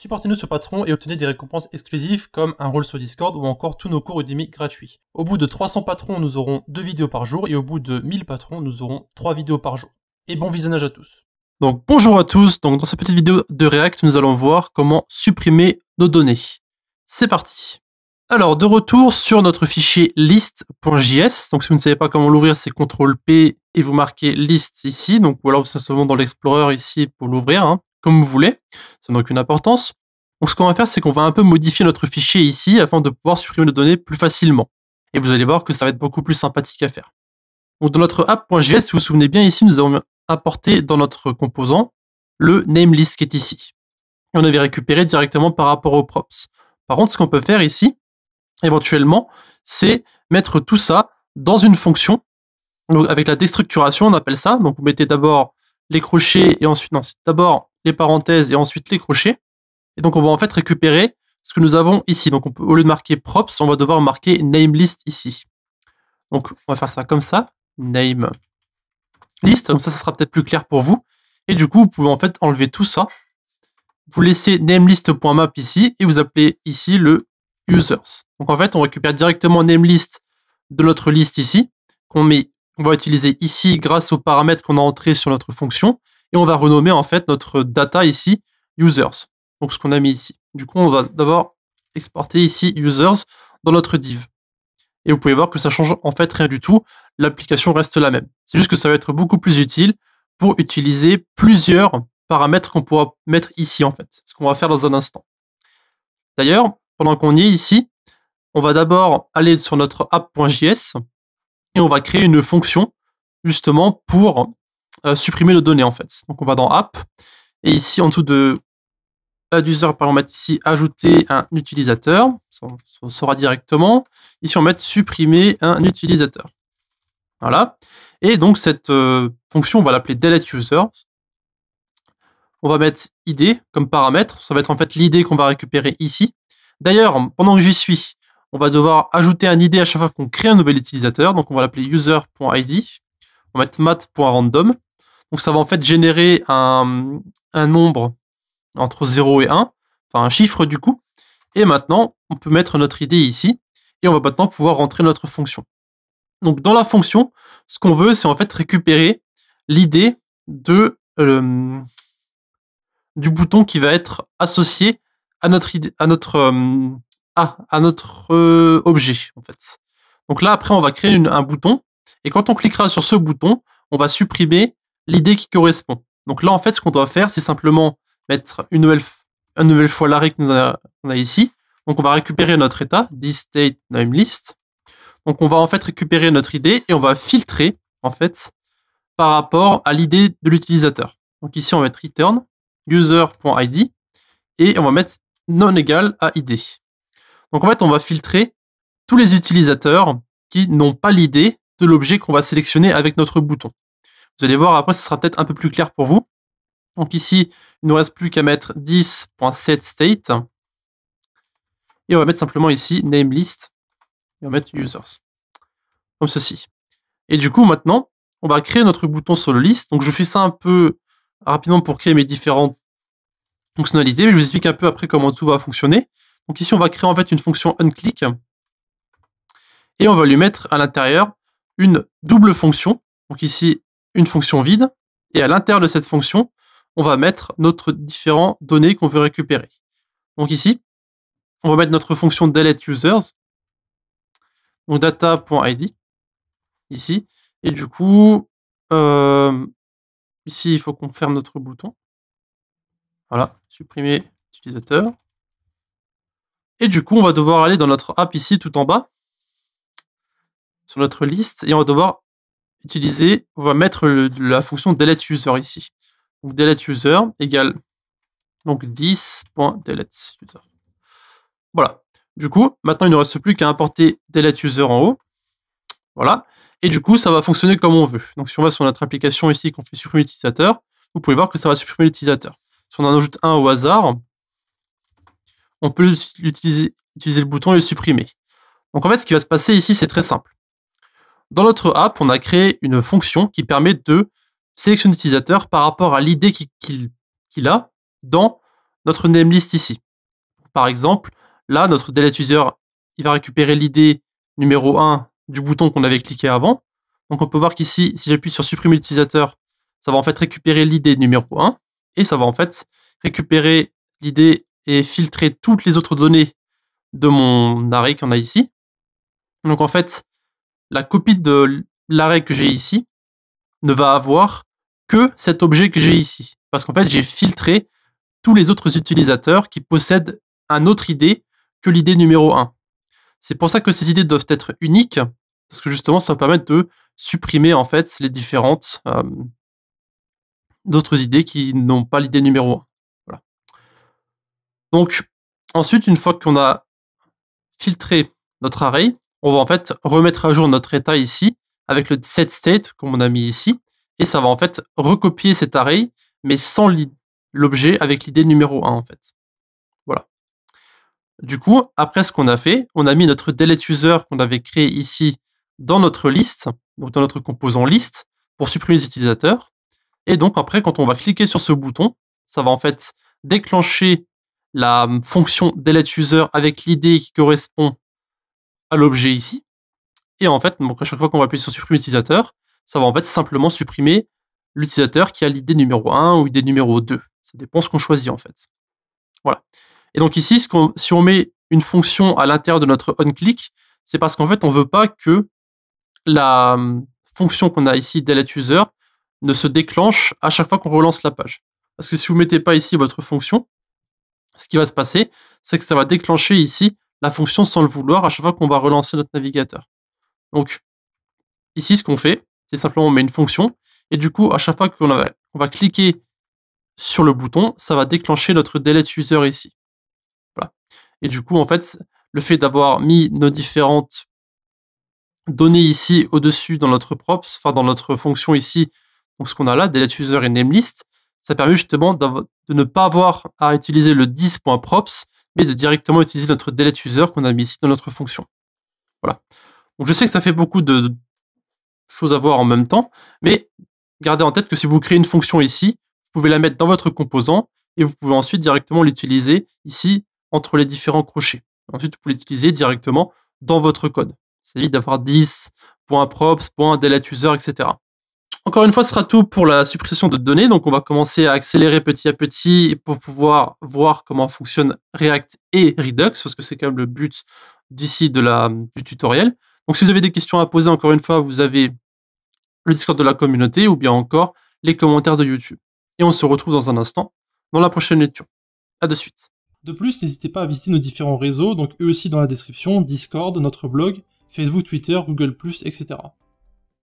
Supportez-nous sur Patreon et obtenez des récompenses exclusives comme un rôle sur Discord ou encore tous nos cours Udemy gratuits. Au bout de 300 patrons, nous aurons 2 vidéos par jour et au bout de 1000 patrons, nous aurons 3 vidéos par jour. Et bon visionnage à tous. Donc bonjour à tous, donc dans cette petite vidéo de React, nous allons voir comment supprimer nos données. C'est parti. Alors de retour sur notre fichier list.js, donc si vous ne savez pas comment l'ouvrir, c'est CTRL-P et vous marquez list ici, donc ou alors simplement dans l'Explorer ici pour l'ouvrir, comme vous voulez, ça n'a aucune importance. Donc ce qu'on va faire, c'est qu'on va un peu modifier notre fichier ici afin de pouvoir supprimer nos données plus facilement. Et vous allez voir que ça va être beaucoup plus sympathique à faire. Donc dans notre app.js, si vous vous souvenez bien ici, nous avons importé dans notre composant le namelist qui est ici. Et on avait récupéré directement par rapport aux props. Par contre, ce qu'on peut faire ici, éventuellement, c'est mettre tout ça dans une fonction. Donc avec la déstructuration, on appelle ça. Donc vous mettez d'abord les crochets et ensuite, non, d'abord les parenthèses et ensuite les crochets. Et donc on va en fait récupérer ce que nous avons ici. Donc on peut, au lieu de marquer props, on va devoir marquer namelist ici. Donc on va faire ça comme ça, name list, comme ça sera peut-être plus clair pour vous. Et du coup, vous pouvez en fait enlever tout ça. Vous laissez namelist.map ici et vous appelez ici le users. Donc en fait, on récupère directement namelist de notre liste ici, qu'on va utiliser ici grâce aux paramètres qu'on a entrés sur notre fonction. Et on va renommer en fait notre data ici users. Donc ce qu'on a mis ici. Du coup, on va d'abord exporter ici users dans notre div. Et vous pouvez voir que ça change en fait rien du tout. L'application reste la même. C'est juste que ça va être beaucoup plus utile pour utiliser plusieurs paramètres qu'on pourra mettre ici en fait. Ce qu'on va faire dans un instant. D'ailleurs, pendant qu'on y est ici, on va d'abord aller sur notre app.js et on va créer une fonction justement pour supprimer nos données en fait. Donc on va dans app et ici en dessous de add-user, par exemple, on va mettre ici ajouter un utilisateur. Ça, on saura directement. Ici, on va mettre supprimer un utilisateur. Voilà. Et donc, cette fonction, on va l'appeler delete_user. On va mettre id comme paramètre. Ça va être en fait l'id qu'on va récupérer ici. D'ailleurs, pendant que j'y suis, on va devoir ajouter un id à chaque fois qu'on crée un nouvel utilisateur. Donc, on va l'appeler user.id. On va mettre mat.random. Donc, ça va en fait générer un nombre entre 0 et 1, enfin un chiffre du coup. Et maintenant, on peut mettre notre ID ici, et on va maintenant pouvoir rentrer notre fonction. Donc dans la fonction, ce qu'on veut, c'est en fait récupérer l'ID de du bouton qui va être associé à notre objet en fait. Donc là, après, on va créer un bouton, et quand on cliquera sur ce bouton, on va supprimer l'ID qui correspond. Donc là, en fait, ce qu'on doit faire, c'est simplement mettre une nouvelle fois l'arrêt qu'on a ici. Donc on va récupérer notre état, thisState namelist. Donc on va en fait récupérer notre ID et on va filtrer en fait par rapport à l'ID de l'utilisateur. Donc ici on va mettre return user.id et on va mettre non égal à ID. Donc en fait on va filtrer tous les utilisateurs qui n'ont pas l'ID de l'objet qu'on va sélectionner avec notre bouton. Vous allez voir après, ce sera peut-être un peu plus clair pour vous. Donc ici, il ne nous reste plus qu'à mettre 10.setState. Et on va mettre simplement ici namelist. Et on va mettre users. Comme ceci. Et du coup, maintenant, on va créer notre bouton sur le list. Donc je fais ça un peu rapidement pour créer mes différentes fonctionnalités. Mais je vous explique un peu après comment tout va fonctionner. Donc ici, on va créer en fait une fonction onClick. Et on va lui mettre à l'intérieur une double fonction. Donc ici, une fonction vide. Et à l'intérieur de cette fonction, on va mettre notre différentes données qu'on veut récupérer. Donc ici, on va mettre notre fonction delete_users, donc data.id, ici, et du coup, ici, il faut qu'on ferme notre bouton. Voilà, supprimer utilisateur. Et du coup, on va devoir aller dans notre app ici, tout en bas, sur notre liste, et on va devoir on va mettre la fonction delete_user ici. Donc delete_user égale donc 10.delete_user. Voilà. Du coup, maintenant, il ne reste plus qu'à importer delete_user en haut. Voilà. Et du coup, ça va fonctionner comme on veut. Donc, si on va sur notre application ici, qu'on fait supprimer l'utilisateur, vous pouvez voir que ça va supprimer l'utilisateur. Si on en ajoute un au hasard, on peut utiliser le bouton et le supprimer. Donc, en fait, ce qui va se passer ici, c'est très simple. Dans notre app, on a créé une fonction qui permet de sélectionner l'utilisateur par rapport à l'ID qu'il a dans notre namelist ici. Par exemple, là, notre delete user, il va récupérer l'id numéro 1 du bouton qu'on avait cliqué avant. Donc on peut voir qu'ici, si j'appuie sur supprimer l'utilisateur, ça va en fait récupérer l'id numéro 1 et ça va en fait récupérer l'id et filtrer toutes les autres données de mon array qu'on a ici. Donc en fait, la copie de l'array que j'ai ici ne va avoir que cet objet que j'ai ici. Parce qu'en fait, j'ai filtré tous les autres utilisateurs qui possèdent un autre ID que l'id numéro 1. C'est pour ça que ces idées doivent être uniques, parce que justement, ça va permettre de supprimer en fait les différentes d'autres idées qui n'ont pas l'id numéro 1. Voilà. Donc, ensuite, une fois qu'on a filtré notre array, on va en fait remettre à jour notre état ici avec le setState comme on a mis ici, et ça va en fait recopier cet array, mais sans l'objet avec l'id numéro 1 en fait. Voilà. Du coup, après ce qu'on a fait, on a mis notre delete user qu'on avait créé ici dans notre liste, donc dans notre composant liste, pour supprimer les utilisateurs. Et donc après, quand on va cliquer sur ce bouton, ça va en fait déclencher la fonction delete user avec l'id qui correspond à l'objet ici. Et en fait, donc à chaque fois qu'on va appuyer sur supprimer l'utilisateur, ça va en fait simplement supprimer l'utilisateur qui a l'id numéro 1 ou l'id numéro 2. Ça dépend ce qu'on choisit en fait. Voilà. Et donc ici, si on met une fonction à l'intérieur de notre onClick, c'est parce qu'en fait, on ne veut pas que la fonction qu'on a ici, delete user, ne se déclenche à chaque fois qu'on relance la page. Parce que si vous ne mettez pas ici votre fonction, ce qui va se passer, c'est que ça va déclencher ici la fonction sans le vouloir à chaque fois qu'on va relancer notre navigateur. Donc ici, ce qu'on fait, c'est simplement on met une fonction, et du coup, à chaque fois qu'on va cliquer sur le bouton, ça va déclencher notre delete user ici. Voilà. Et du coup, en fait, le fait d'avoir mis nos différentes données ici au-dessus dans notre props, enfin dans notre fonction ici, donc ce qu'on a là, delete user et namelist, ça permet justement de ne pas avoir à utiliser le 10.props, mais de directement utiliser notre delete user qu'on a mis ici dans notre fonction. Voilà. Donc je sais que ça fait beaucoup de choses à voir en même temps, mais gardez en tête que si vous créez une fonction ici, vous pouvez la mettre dans votre composant et vous pouvez ensuite directement l'utiliser ici entre les différents crochets. Ensuite, vous pouvez l'utiliser directement dans votre code. Ça évite d'avoir 10.props, .delete user, etc. Encore une fois, ce sera tout pour la suppression de données. Donc, on va commencer à accélérer petit à petit pour pouvoir voir comment fonctionne React et Redux, parce que c'est quand même le but d'ici du tutoriel. Donc, si vous avez des questions à poser, encore une fois, vous avez le Discord de la communauté ou bien encore les commentaires de YouTube. Et on se retrouve dans un instant dans la prochaine lecture. À de suite. De plus, n'hésitez pas à visiter nos différents réseaux, donc eux aussi dans la description, Discord, notre blog, Facebook, Twitter, Google+, etc.